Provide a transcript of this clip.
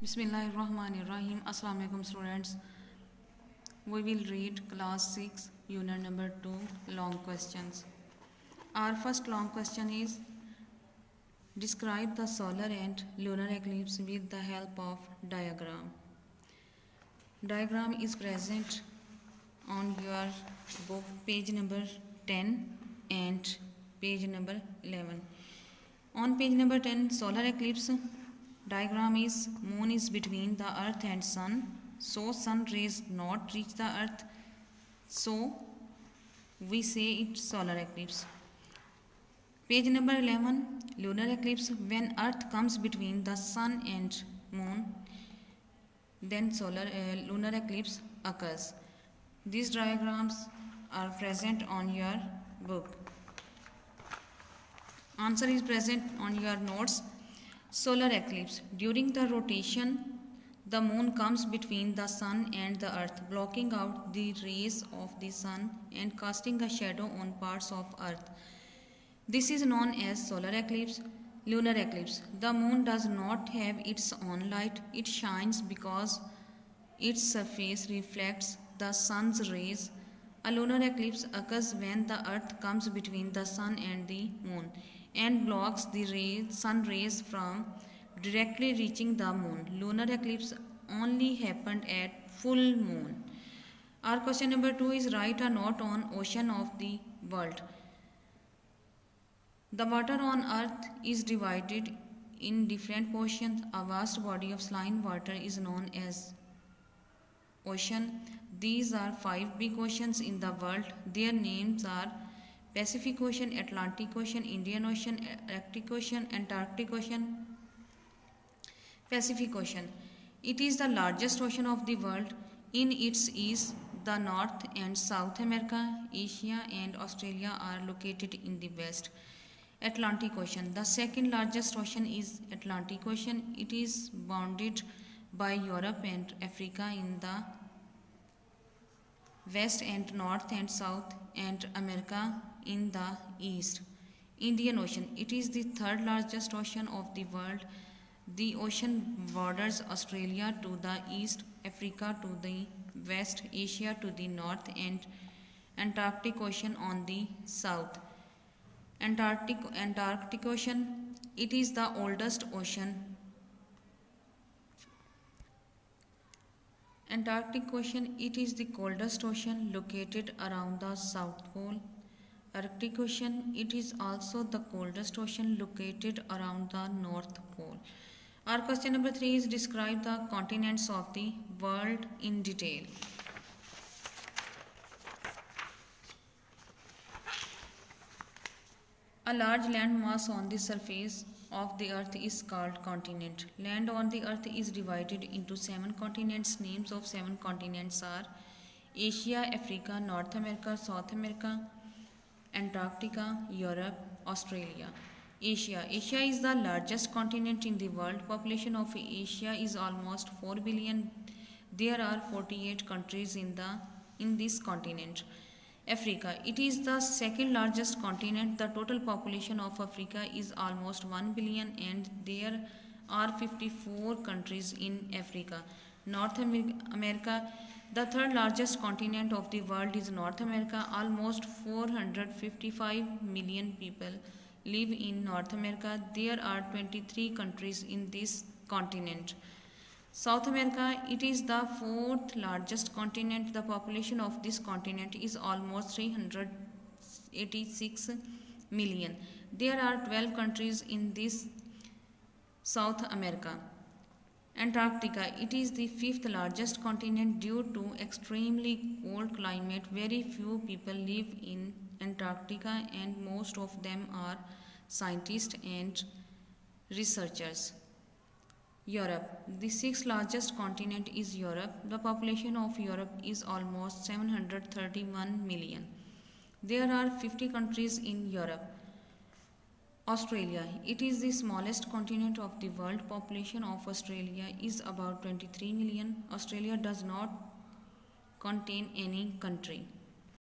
Bismillahirrahmanirrahim. Assalamu alaikum students. We will read class 6 unit number 2 long questions. Our first long question is describe the solar and lunar eclipse with the help of diagram. Diagram is present on your book page number 10 and page number 11. On page number 10 solar eclipse diagram is moon is between the earth and sun, so sun rays not reach the earth, so we say it solar eclipse. Page number 11 lunar eclipse, when earth comes between the sun and moon, then lunar eclipse occurs. These diagrams are present on your book. Answer is present on your notes. Solar eclipse. During the rotation, the moon comes between the sun and the earth, blocking out the rays of the sun and casting a shadow on parts of earth. This is known as solar eclipse. Lunar eclipse. The moon does not have its own light. It shines because its surface reflects the sun's rays. A lunar eclipse occurs when the earth comes between the sun and the moon and blocks the sun rays from directly reaching the moon. Lunar eclipse only happened at full moon. Our question number 2 is write a note on ocean of the world. The water on earth is divided in different portions. A vast body of saline water is known as ocean. These are 5 big oceans in the world. Their names are Pacific Ocean, Atlantic Ocean, Indian Ocean, Arctic Ocean, Antarctic Ocean. Pacific Ocean. It is the largest ocean of the world. In its east, the North and South America, Asia and Australia are located in the west. Atlantic Ocean. The second largest ocean is Atlantic Ocean. It is bounded by Europe and Africa in the west and North and South and America in the east. Indian Ocean. It is the third largest ocean of the world. The ocean borders Australia to the east, Africa to the west, Asia to the north and Antarctic Ocean on the south. Antarctic Ocean. It is the oldest ocean. Antarctic Ocean. It is the coldest ocean located around the South Pole. Arctic Ocean. It is also the coldest ocean located around the North Pole. Our question number 3 is describe the continents of the world in detail. A large land mass on the surface of the earth is called continent. Land on the earth is divided into 7 continents. Names of 7 continents are Asia, Africa, North America, South America, Antarctica, Europe, Australia. Asia. Asia is the largest continent in the world. Population of Asia is almost 4 billion. There are 48 countries in this continent. Africa. It is the second largest continent. The total population of Africa is almost 1 billion and there are 54 countries in Africa. North America. The third largest continent of the world is North America. Almost 455 million people live in North America. There are 23 countries in this continent. South America. It is the 4th largest continent. The population of this continent is almost 386 million. There are 12 countries in this South America. Antarctica. It is the 5th largest continent. Due to extremely cold climate, very few people live in Antarctica and most of them are scientists and researchers. Europe. The 6th largest continent is Europe. The population of Europe is almost 731 million. There are 50 countries in Europe. Australia. It is the smallest continent of the world. Population of Australia is about 23 million. Australia does not contain any country.